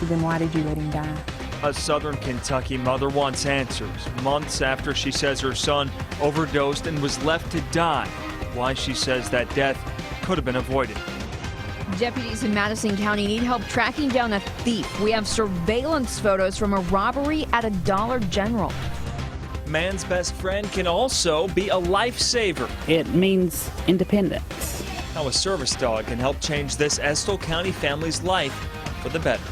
said, then why did you let him die? A Southern Kentucky mother wants answers months after she says her son overdosed and was left to die. Why she says that death could have been avoided. Deputies in Madison County need help tracking down a thief. We have surveillance photos from a robbery at a Dollar General. Man's best friend can also be a lifesaver. It means independence. How a service dog can help change this Estill County family's life for the better.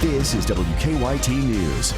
This is WKYT News.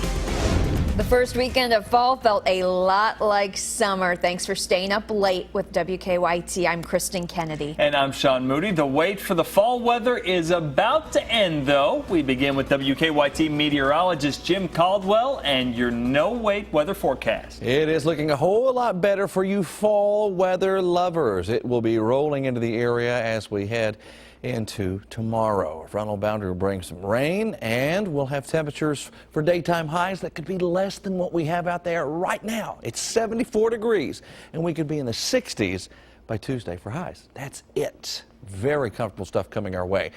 The first weekend of fall felt a lot like summer. Thanks for staying up late with WKYT. I'm Kristen Kennedy. And I'm Sean Moody. The wait for the fall weather is about to end, though. We begin with WKYT meteorologist Jim Caldwell and your no-wait weather forecast. It is looking a whole lot better for you fall weather lovers. It will be rolling into the area as we head into tomorrow. A frontal boundary will bring some rain, and we'll have temperatures for daytime highs that could be less than what we have out there right now. It's 74 degrees, and we could be in the 60s by Tuesday for highs. That's it. Very comfortable stuff coming our way.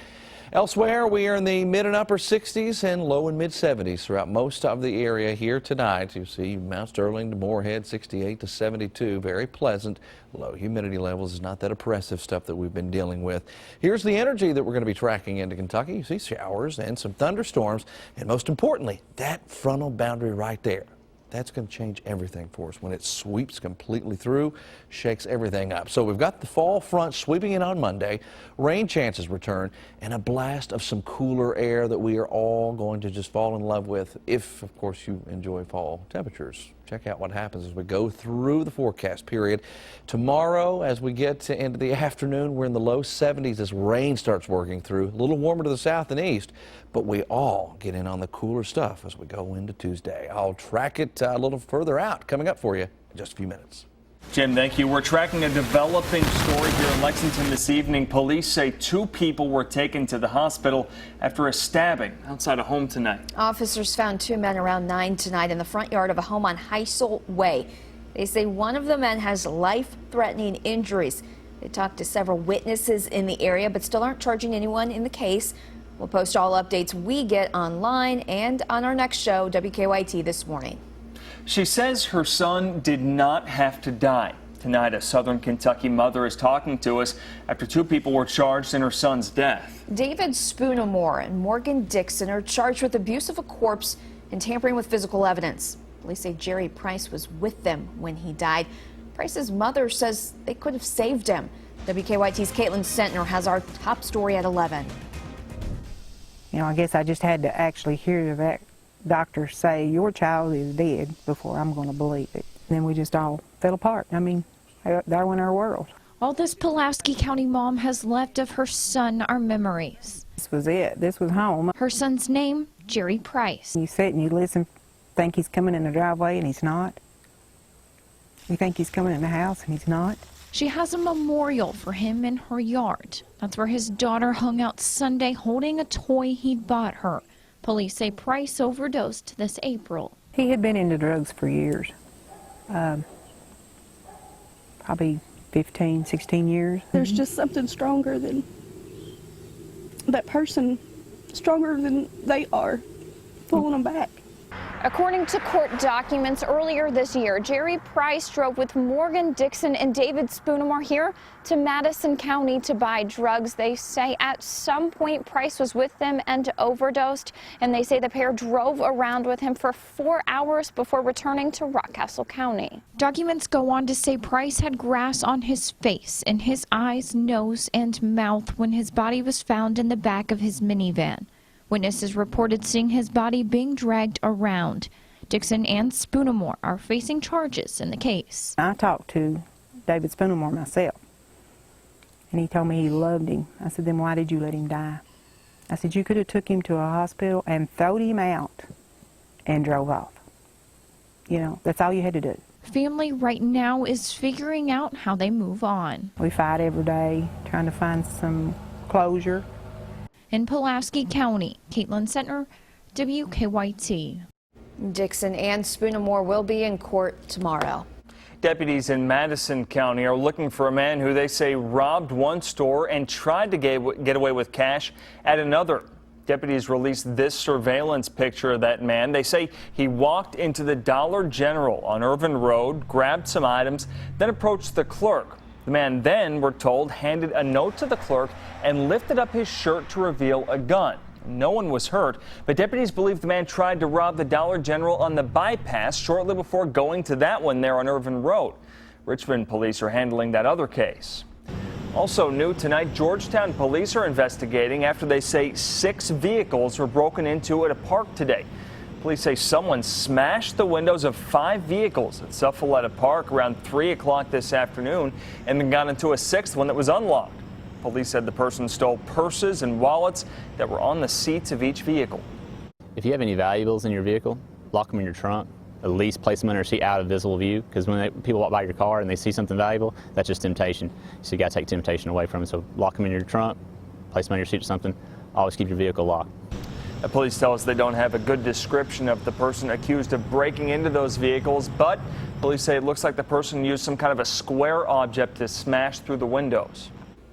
Elsewhere, we are in the mid and upper 60s and low and mid 70s throughout most of the area here tonight. You see Mount Sterling to Moorhead, 68 to 72. Very pleasant. Low humidity levels is not that oppressive stuff that we've been dealing with. Here's the energy that we're going to be tracking into Kentucky. You see showers and some thunderstorms, and most importantly, that frontal boundary right there. That's going to change everything for us when it sweeps completely through, shakes everything up. So we've got the fall front sweeping in on Monday, rain chances return, and a blast of some cooler air that we are all going to just fall in love with if, of course, you enjoy fall temperatures. Check out what happens as we go through the forecast period. Tomorrow, as we get into the afternoon, we're in the low 70s as rain starts working through. A little warmer to the south and east, but we all get in on the cooler stuff as we go into Tuesday. I'll track it a little further out coming up for you in just a few minutes. Jim, thank you. We're tracking a developing story here in Lexington this evening. Police say 2 people were taken to the hospital after a stabbing outside a home tonight. Officers found 2 men around 9 tonight in the front yard of a home on Heisel Way. They say one of the men has life-threatening injuries. They talked to several witnesses in the area, but still aren't charging anyone in the case. We'll post all updates we get online and on our next show, WKYT This Morning. She says her son did not have to die. Tonight, a Southern Kentucky mother is talking to us after 2 people were charged in her son's death. David Spoonemore and Morgan Dixon are charged with abuse of a corpse and tampering with physical evidence. Police say Jerry Price was with them when he died. Price's mother says they could have saved him. WKYT's Caitlin Sentner has our top story at 11. You know, I guess I just had to actually hear that doctor say your child is dead before I'm going to believe it. Then we just all fell apart. I mean, there went our world. All this Pulaski County mom has left of her son are memories. This was it. This was home. Her son's name, Jerry Price. You sit and you listen, think he's coming in the driveway and he's not. You think he's coming in the house and he's not. She has a memorial for him in her yard. That's where his daughter hung out Sunday holding a toy he'd bought her. Police say Price overdosed this April. He had been into drugs for years, probably 15, 16 years. There's just something stronger than that person, stronger than they are, pulling them back. According to court documents earlier this year, Jerry Price drove with Morgan Dixon and David Spoonemore here to Madison County to buy drugs. They say at some point Price was with them and overdosed, and they say the pair drove around with him for 4 hours before returning to Rockcastle County. Documents go on to say Price had grass on his face, in his eyes, nose, and mouth when his body was found in the back of his minivan. Witnesses reported seeing his body being dragged around. Dixon and Spoonemore are facing charges in the case. I talked to David Spoonemore myself, and he told me he loved him. I said, then why did you let him die? I said, you could have took him to a hospital and thrown him out and drove off. You know, that's all you had to do. Family right now is figuring out how they move on. We fight every day, trying to find some closure. In Pulaski County, Caitlin Sentner, WKYT. Dixon and Spoonemore will be in court tomorrow. Deputies in Madison County are looking for a man who they say robbed one store and tried to get away with cash at another. Deputies released this surveillance picture of that man. They say he walked into the Dollar General on Irvin Road, grabbed some items, then approached the clerk. The man then, we're told, handed a note to the clerk and lifted up his shirt to reveal a gun. No one was hurt, but deputies believe the man tried to rob the Dollar General on the bypass shortly before going to that one there on Irvin Road. Richmond police are handling that other case. Also new tonight, Georgetown police are investigating after they say 6 vehicles were broken into at a park today. Police say someone smashed the windows of 5 vehicles at Suffaletta Park around 3 o'clock this afternoon and then got into a 6th one that was unlocked. Police said the person stole purses and wallets that were on the seats of each vehicle. If you have any valuables in your vehicle, lock them in your trunk. At least place them under a seat out of visible view, because when people walk by your car and they see something valuable, that's just temptation. So you got to take temptation away from it. So lock them in your trunk, place them on your seat or something. Always keep your vehicle locked. The police tell us they don't have a good description of the person accused of breaking into those vehicles, but police say it looks like the person used some kind of a square object to smash through the windows.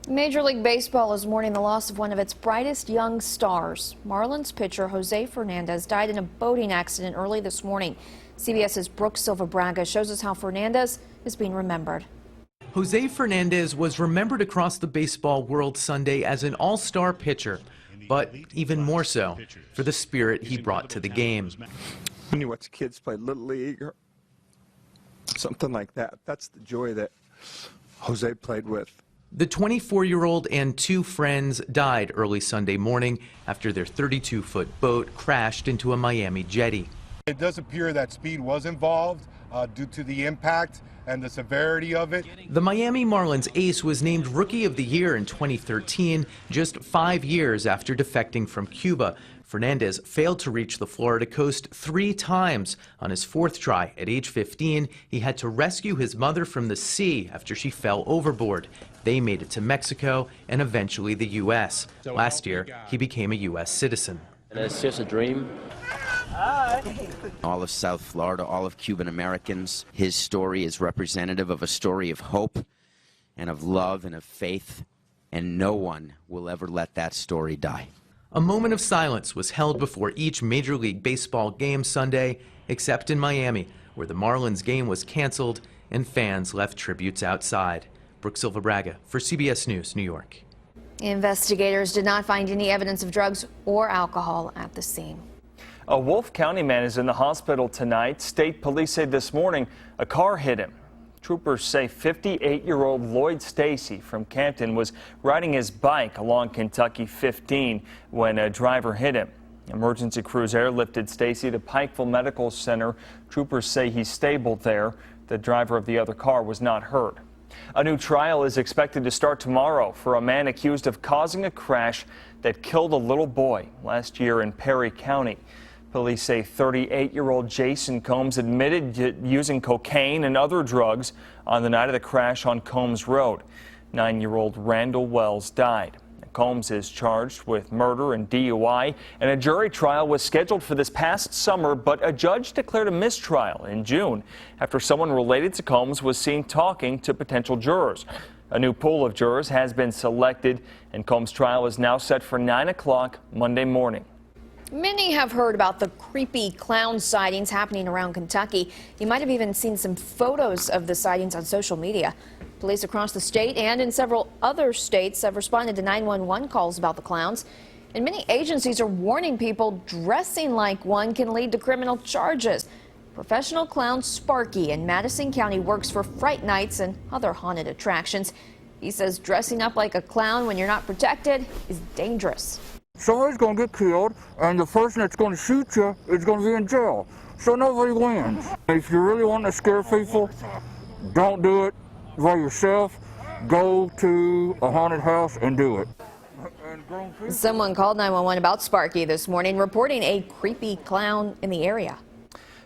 Major League Baseball is mourning the loss of one of its brightest young stars. Marlins pitcher Jose Fernandez died in a boating accident early this morning. CBS's Brooke Silva-Braga shows us how Fernandez is being remembered. Jose Fernandez was remembered across the baseball world Sunday as an all-star pitcher, but even more so for the spirit he brought to the game. When you watch kids play Little League or something like that, that's the joy that Jose played with. The 24-year-old and 2 friends died early Sunday morning after their 32-foot boat crashed into a Miami jetty. It does appear that speed was involved due to the impact and the severity of it. The Miami Marlins ace was named Rookie of the Year in 2013, just 5 years after defecting from Cuba. Fernandez failed to reach the Florida coast 3 times. On his 4th try at age 15, he had to rescue his mother from the sea after she fell overboard. They made it to Mexico and eventually the U.S. Last year, he became a U.S. citizen. And it's just a dream. All of South Florida, all of Cuban Americans, his story is representative of a story of hope and of love and of faith, and no one will ever let that story die. A moment of silence was held before each Major League Baseball game Sunday, except in Miami, where the Marlins game was canceled and fans left tributes outside. Brooke Silva-Braga for CBS News, New York. Investigators did not find any evidence of drugs or alcohol at the scene. A Wolf County man is in the hospital tonight. State police say this morning a car hit him. Troopers say 58-year-old Lloyd Stacy from Campton was riding his bike along Kentucky 15 when a driver hit him. Emergency crews airlifted Stacy to Pikeville Medical Center. Troopers say he's stable there. The driver of the other car was not hurt. A new trial is expected to start tomorrow for a man accused of causing a crash that killed a little boy last year in Perry County. Police say 38-year-old Jason Combs admitted to using cocaine and other drugs on the night of the crash on Combs Road. 9-year-old Randall Wells died. Combs is charged with murder and DUI, and a jury trial was scheduled for this past summer, but a judge declared a mistrial in June after someone related to Combs was seen talking to potential jurors. A new pool of jurors has been selected, and Combs' trial is now set for 9 o'clock Monday morning. Many have heard about the creepy clown sightings happening around Kentucky. You might have even seen some photos of the sightings on social media. Police across the state and in several other states have responded to 911 calls about the clowns. And many agencies are warning people dressing like one can lead to criminal charges. Professional clown Sparky in Madison County works for Fright Nights and other haunted attractions. He says dressing up like a clown when you're not protected is dangerous. Somebody's going to get killed, and the person that's going to shoot you is going to be in jail. So nobody wins. If you really want to scare people, don't do it by yourself. Go to a haunted house and do it. Someone called 911 about Sparky this morning, reporting a creepy clown in the area.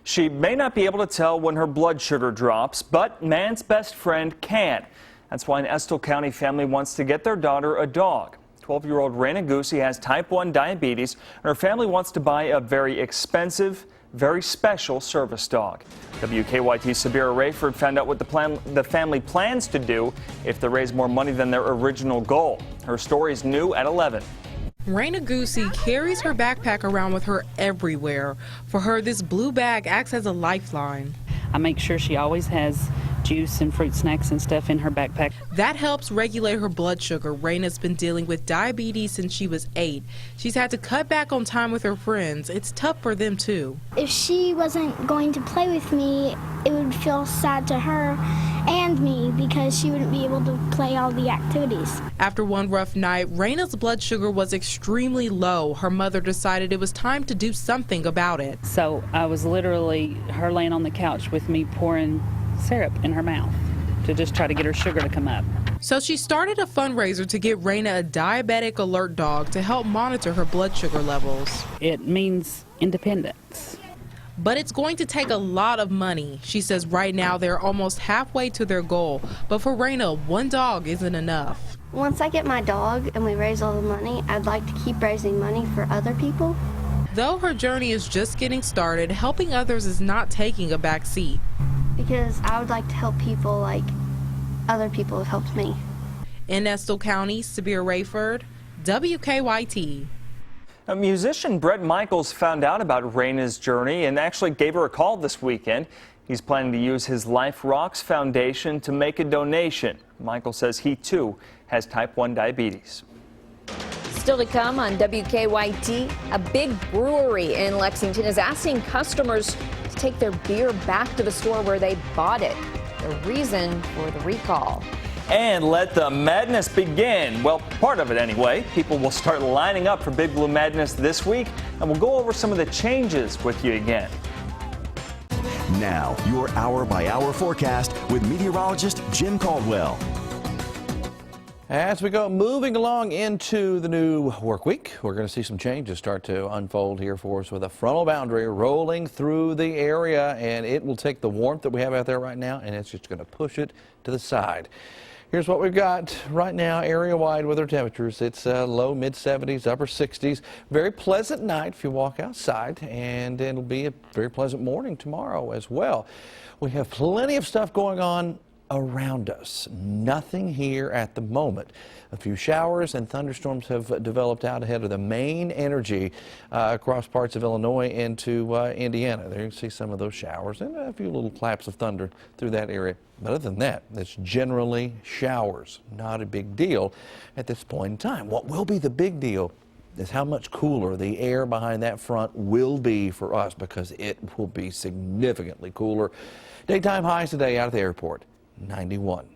She may not be able to tell when her blood sugar drops, but man's best friend can. That's why an Estill County family wants to get their daughter a dog. 12-year-old Raina Goosey has type 1 diabetes, and her family wants to buy a very expensive very special service dog. WKYT's Sabira Rayford found out what the family plans to do if they raise more money than their original goal. Her story is new at 11. Raina Goosey carries her backpack around with her everywhere. For her, this blue bag acts as a lifeline. I make sure she always has juice and fruit snacks and stuff in her backpack. That helps regulate her blood sugar. Raina's been dealing with diabetes since she was 8. She's had to cut back on time with her friends. It's tough for them too. If she wasn't going to play with me, it would feel sad to her and me because she wouldn't be able to play all the activities. After one rough night, Raina's blood sugar was extremely low. Her mother decided it was time to do something about it. So I was literally her laying on the couch with me pouring syrup in her mouth to just try to get her sugar to come up. So she started a fundraiser to get Raina a diabetic alert dog to help monitor her blood sugar levels. It means independence. But it's going to take a lot of money. She says right now they're almost halfway to their goal. But for Raina, one dog isn't enough. Once I get my dog and we raise all the money, I'd like to keep raising money for other people. Though her journey is just getting started, helping others is not taking a back seat. Because I would like to help people like other people have helped me. In Estill County, Sabira Rayford, WKYT. Musician Bret Michaels found out about Raina's journey and actually gave her a call this weekend. He's planning to use his Life Rocks Foundation to make a donation. Michael says he too has type 1 diabetes. Still to come on WKYT, a big brewery in Lexington is asking customers to take their beer back to the store where they bought it. The reason for the recall. And let the madness begin. Well, part of it anyway. People will start lining up for Big Blue Madness this week, and we'll go over some of the changes with you again. Now, your hour-by-hour forecast with meteorologist Jim Caldwell. As we go moving along into the new work week, we're going to see some changes start to unfold here for us with a frontal boundary rolling through the area, and it will take the warmth that we have out there right now and it's just going to push it to the side. Here's what we've got right now area-wide with our temperatures. It's low mid-70s, upper 60s. Very pleasant night if you walk outside, and it'll be a very pleasant morning tomorrow as well. We have plenty of stuff going on around us. Nothing here at the moment. A few showers and thunderstorms have developed out ahead of the main energy across parts of Illinois into Indiana. There you can see some of those showers and a few little claps of thunder through that area. But other than that, it's generally showers. Not a big deal at this point in time. What will be the big deal is how much cooler the air behind that front will be for us, because it will be significantly cooler. Daytime highs today out of the airport, 91.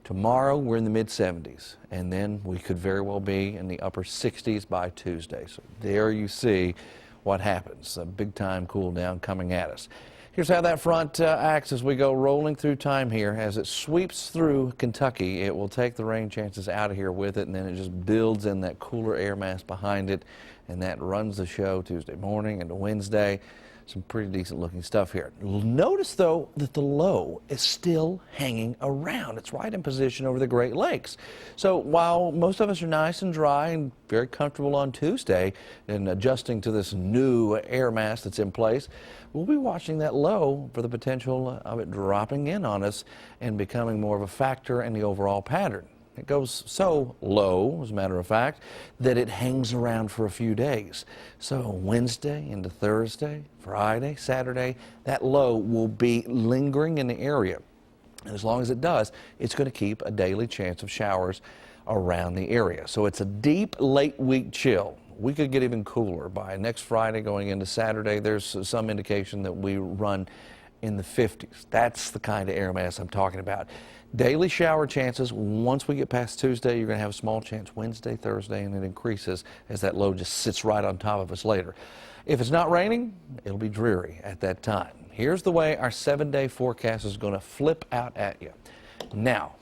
Tomorrow we're in the mid-70s, and then we could very well be in the upper 60s by Tuesday. So there you see what happens. A big-time cool down coming at us. Here's how that front acts as we go rolling through time here. As it sweeps through Kentucky, it will take the rain chances out of here with it, and then it just builds in that cooler air mass behind it, and that runs the show Tuesday morning into Wednesday. Some pretty decent looking stuff here. Notice though that the low is still hanging around. It's right in position over the Great Lakes. So while most of us are nice and dry and very comfortable on Tuesday and adjusting to this new air mass that's in place, we'll be watching that low for the potential of it dropping in on us and becoming more of a factor in the overall pattern. It goes so low, as a matter of fact, that it hangs around for a few days. So Wednesday into Thursday, Friday, Saturday, that low will be lingering in the area. And as long as it does, it's going to keep a daily chance of showers around the area. So it's a deep late week chill. We could get even cooler by next Friday going into Saturday. There's some indication that we run in the 50s. That's the kind of air mass I'm talking about. Daily shower chances, once we get past Tuesday, you're going to have a small chance Wednesday, Thursday, and it increases as that low just sits right on top of us later. If it's not raining, it'll be dreary at that time. Here's the way our 7-day forecast is going to flip out at you. Now,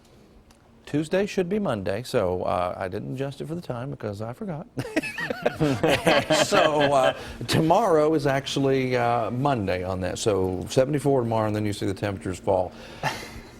Tuesday should be Monday, so I didn't adjust it for the time because I forgot. So tomorrow is actually Monday on that. So 74 tomorrow, and then you see the temperatures fall.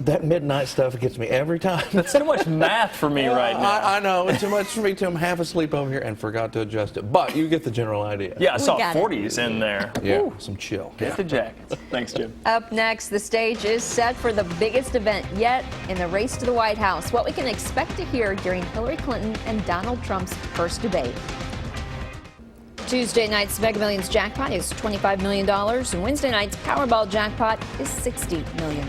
That midnight stuff gets me every time. That's too much math for me right now. I know. It's too much for me, too. I'm half asleep over here and forgot to adjust it. But you get the general idea. Yeah, I saw 40s in there. Yeah, Ooh. some chill. Get the jackets. Thanks, Jim. Up next, the stage is set for the biggest event yet in the race to the White House. What we can expect to hear during Hillary Clinton and Donald Trump's first debate. Tuesday night's Mega Millions jackpot is $25 million, and Wednesday night's Powerball jackpot is $60 million.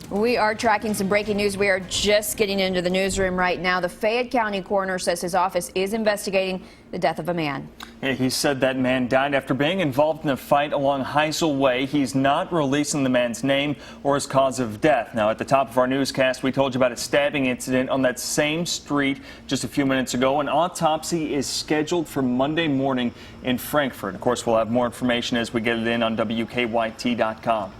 We are tracking some breaking news. We are just getting into the newsroom right now. The Fayette County coroner says his office is investigating the death of a man. He said that man died after being involved in a fight along Heisel Way. He's not releasing the man's name or his cause of death. Now, at the top of our newscast, we told you about a stabbing incident on that same street just a few minutes ago. An autopsy is scheduled for Monday morning in Frankfort. Of course, we'll have more information as we get it in on WKYT.com.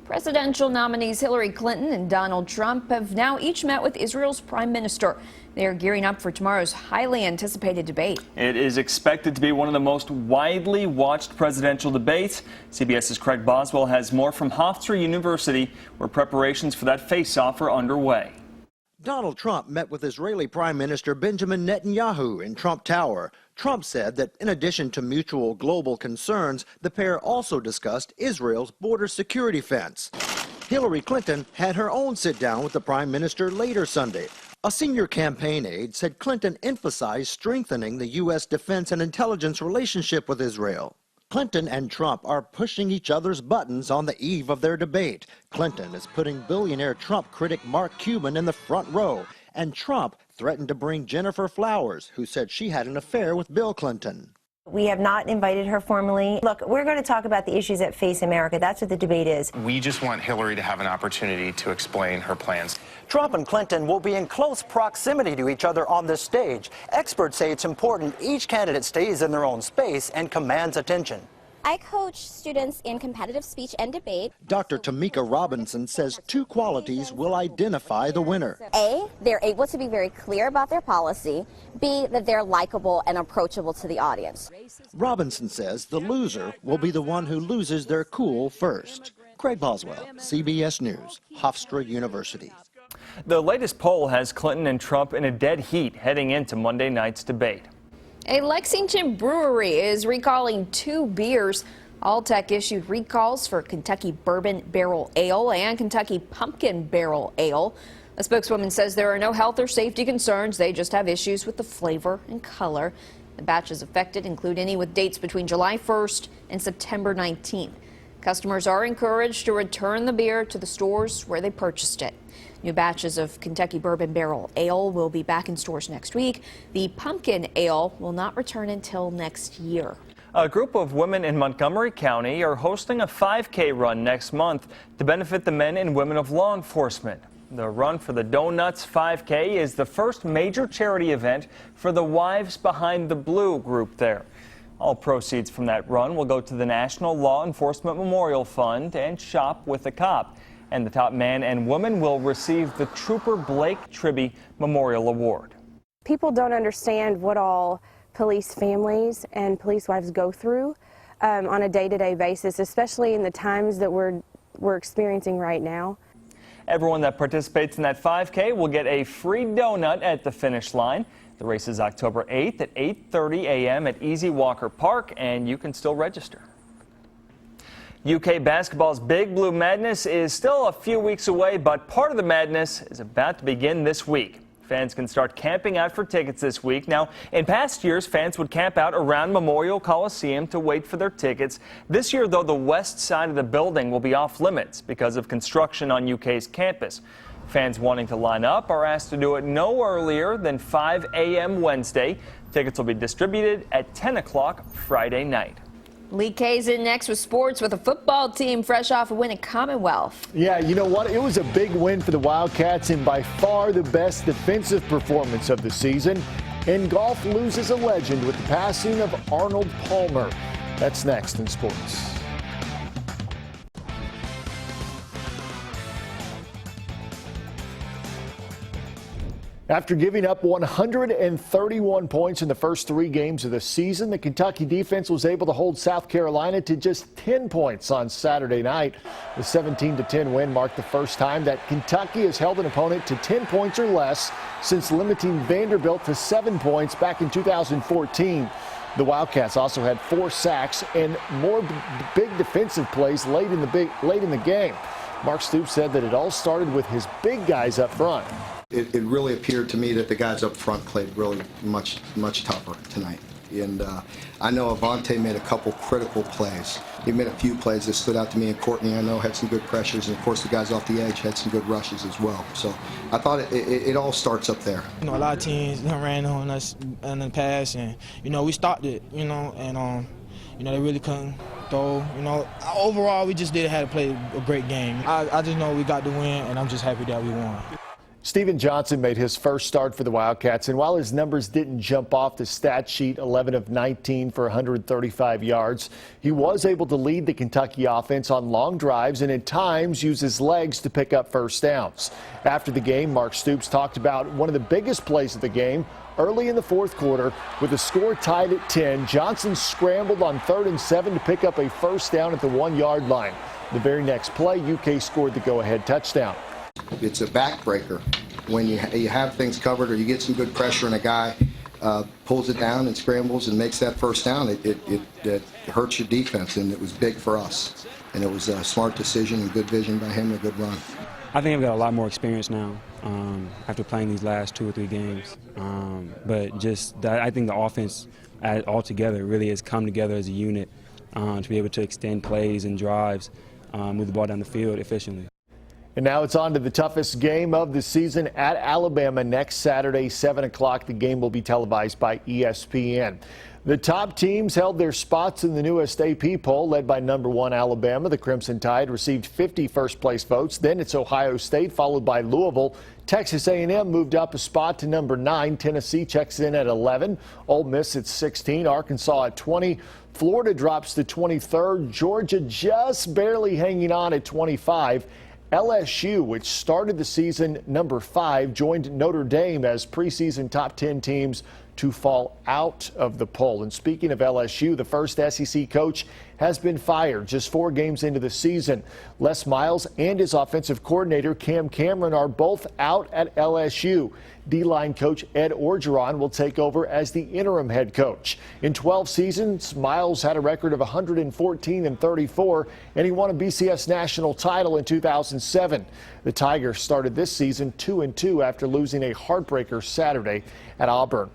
Presidential nominees Hillary Clinton and Donald Trump have now each met with Israel's prime minister. They are gearing up for tomorrow's highly anticipated debate. It is expected to be one of the most widely watched presidential debates. CBS's Craig Boswell has more from Hofstra University, where preparations for that face-off are underway. Donald Trump met with Israeli Prime Minister Benjamin Netanyahu in Trump Tower. Trump said that in addition to mutual global concerns, the pair also discussed Israel's border security fence. Hillary Clinton had her own sit-down with the Prime Minister later Sunday. A senior campaign aide said Clinton emphasized strengthening the U.S. defense and intelligence relationship with Israel. Clinton and Trump are pushing each other's buttons on the eve of their debate. Clinton is putting billionaire Trump critic Mark Cuban in the front row, and Trump threatened to bring Jennifer Flowers, who said she had an affair with Bill Clinton. We have not invited her formally. Look, we're going to talk about the issues that face America. That's what the debate is. We just want Hillary to have an opportunity to explain her plans. Trump and Clinton will be in close proximity to each other on this stage. Experts say it's important each candidate stays in their own space and commands attention. I coach students in competitive speech and debate. Dr. Tamika Robinson says two qualities will identify the winner. A, they're able to be very clear about their policy. B, that they're likable and approachable to the audience. Robinson says the loser will be the one who loses their cool first. Craig Boswell, CBS News, Hofstra University. The latest poll has Clinton and Trump in a dead heat heading into Monday night's debate. A Lexington brewery is recalling 2 beers. Alltech issued recalls for Kentucky Bourbon Barrel Ale and Kentucky Pumpkin Barrel Ale. A spokeswoman says there are no health or safety concerns. They just have issues with the flavor and color. The batches affected include any with dates between July 1st and September 19th. Customers are encouraged to return the beer to the stores where they purchased it. New batches of Kentucky Bourbon Barrel Ale will be back in stores next week. The Pumpkin Ale will not return until next year. A group of women in Montgomery County are hosting a 5K run next month to benefit the men and women of law enforcement. The Run for the Donuts 5K is the first major charity event for the Wives Behind the Blue group there. All proceeds from that run will go to the National Law Enforcement Memorial Fund and Shop with a Cop. And the top man and woman will receive the Trooper Blake Tribby Memorial Award. People don't understand what all police families and police wives go through on a day-to-day basis, especially in the times that we're experiencing right now. Everyone that participates in that 5K will get a free donut at the finish line. The race is October 8th at 8:30 a.m. at Easy Walker Park, and you can still register. UK basketball's Big Blue Madness is still a few weeks away, but part of the madness is about to begin this week. Fans can start camping out for tickets this week. Now, in past years, fans would camp out around Memorial Coliseum to wait for their tickets. This year, though, the west side of the building will be off limits because of construction on UK's campus. Fans wanting to line up are asked to do it no earlier than 5 a.m. Wednesday. Tickets will be distributed at 10 o'clock Friday night. Lee K's in next with sports with a football team fresh off a win at Commonwealth. Yeah, you know what? It was a big win for the Wildcats and by far the best defensive performance of the season. And golf loses a legend with the passing of Arnold Palmer. That's next in sports. After giving up 131 points in the first 3 games of the season, the Kentucky defense was able to hold South Carolina to just 10 points on Saturday night. The 17-10 win marked the first time that Kentucky has held an opponent to 10 points or less since limiting Vanderbilt to 7 points back in 2014. The Wildcats also had 4 sacks and more big defensive plays late in the game. Mark Stoops said that it all started with his big guys up front. It really appeared to me that the guys up front played really much tougher tonight. And I know Avante made a couple critical plays. He made a few plays that stood out to me, and Courtney, I know, had some good pressures, and of course the guys off the edge had some good rushes as well. So I thought it all starts up there. You know, a lot of teams ran on us in the past, and we stopped it. And they really couldn't throw. Overall we just did have to play a great game. I just know we got the win, and I'm just happy that we won. Steven Johnson made his first start for the Wildcats, and while his numbers didn't jump off the stat sheet, 11 of 19 for 135 yards, he was able to lead the Kentucky offense on long drives and at times use his legs to pick up first downs. After the game, Mark Stoops talked about one of the biggest plays of the game. Early in the fourth quarter, with the score tied at 10, Johnson scrambled on 3rd and 7 to pick up a first down at the 1-yard line. The very next play, UK scored the go-ahead touchdown. It's a backbreaker when you have things covered or you get some good pressure and a guy pulls it down and scrambles and makes that first down. It hurts your defense, and it was big for us. And it was a smart decision and good vision by him, and a good run. I think I've got a lot more experience now after playing these last 2 or 3 games. But just that, I think the offense altogether really has come together as a unit to be able to extend plays and drives, move the ball down the field efficiently. And now it's on to the toughest game of the season at Alabama next Saturday, 7 o'clock. The game will be televised by ESPN. The top teams held their spots in the newest AP poll, led by number 1 Alabama. The Crimson Tide received 50 first-place votes. Then it's Ohio State, followed by Louisville. Texas A&M moved up a spot to number 9. Tennessee checks in at 11. Ole Miss at 16. Arkansas at 20. Florida drops to 23rd. Georgia just barely hanging on at 25. LSU, which started the season number 5, joined Notre Dame as preseason top 10 teams to fall out of the poll. And speaking of LSU, the first SEC coach has been fired just 4 games into the season. Les Miles and his offensive coordinator Cam Cameron are both out at LSU. D-line coach Ed Orgeron will take over as the interim head coach. In 12 seasons, Miles had a record of 114-34, and he won a BCS national title in 2007. The Tigers started this season 2-2 after losing a heartbreaker Saturday at Auburn.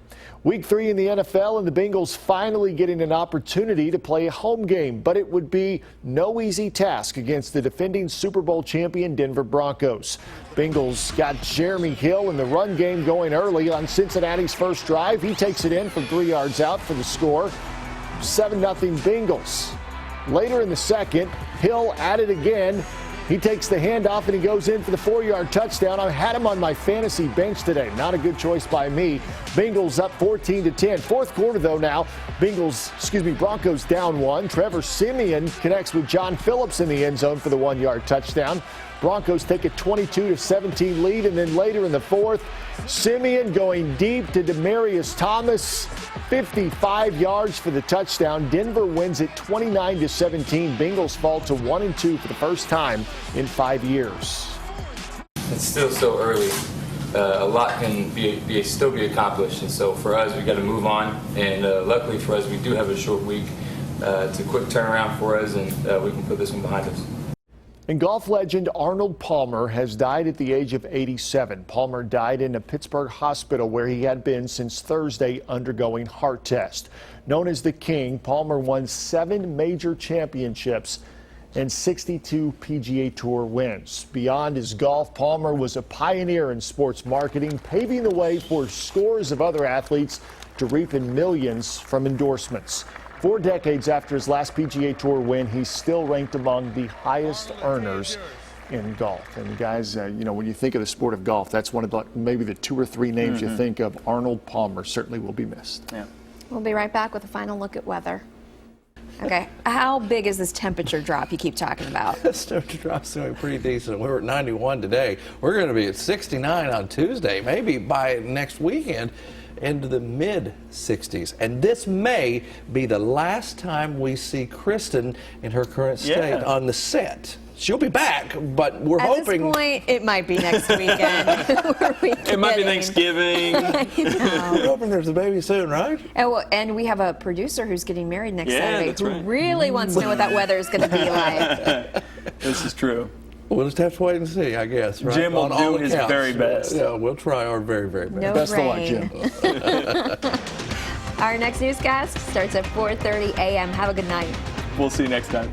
Week 3 in the NFL, and the Bengals finally getting an opportunity to play a home game, but it would be no easy task against the defending Super Bowl champion Denver Broncos. Bengals got Jeremy Hill in the run game going early on Cincinnati's first drive. He takes it in from 3 yards out for the score. 7-0 Bengals. Later in the second, Hill at it again. He takes the handoff and he goes in for the 4-yard touchdown. I had him on my fantasy bench today. Not a good choice by me. Bengals up 14-10. Fourth quarter though now. Broncos down 1. Trevor Siemian connects with John Phillips in the end zone for the 1-yard touchdown. Broncos take a 22-17 lead, and then later in the fourth, Siemian going deep to Demaryius Thomas, 55 yards for the touchdown. Denver wins it 29-17. Bengals fall to 1-2 for the first time in 5 years. It's still so early. A lot can still be accomplished, and so for us, we got to move on. And luckily for us, we do have a short week. It's a quick turnaround for us, and we can put this one behind us. And golf legend Arnold Palmer has died at the age of 87. Palmer died in a Pittsburgh hospital where he had been since Thursday undergoing heart test. Known as the King, Palmer won 7 major championships and 62 PGA Tour wins. Beyond his golf, Palmer was a pioneer in sports marketing, paving the way for scores of other athletes to reap in millions from endorsements. 4 decades after his last PGA Tour win, he's still ranked among the highest earners in golf. And guys, when you think of the sport of golf, that's one of maybe the 2 or 3 names you think of. Arnold Palmer certainly will be missed. Yeah. We'll be right back with a final look at weather. Okay, how big is this temperature drop you keep talking about? This temperature drop's going to be pretty decent. We were at 91 today. We're going to be at 69 on Tuesday, maybe by next weekend into the mid-60s. And this may be the last time we see Kristen in her current state on the set. She'll be back, but we're hoping. At this point, it might be next weekend. It might be Thanksgiving. We're hoping there's a baby soon, right? And we have a producer who's getting married next Yeah, Saturday that's who right. really wants to know what that weather is going to be like. This is true. We'll just have to wait and see, I guess. Right? Jim will On do all his accounts. very best. Yeah, we'll try our very, very best. No Best rain. of luck, Jim. Our next newscast starts at 4:30 a.m. Have a good night. We'll see you next time.